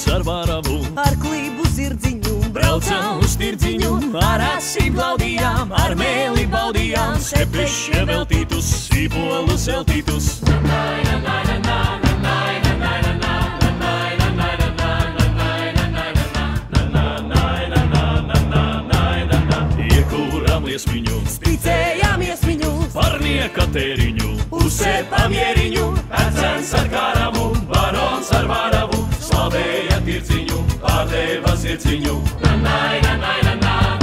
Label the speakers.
Speaker 1: barons ar varavu,
Speaker 2: ar klibu zirdziņu,
Speaker 1: braucam uz tirdziņu, ar acīm glaudījām, ar mēli baudījām, sepišķi veltītus, sīpolus veltītus. Iekūrām liesmiņu,
Speaker 2: spicējām iesmiņu,
Speaker 1: parnieka tēriņu, uzsēpam ieriņu, ecens ar kāramu, barons ar varavu, slavēja tirdziņu, pārdeva zirdziņu. Na, na, na, na, na, na.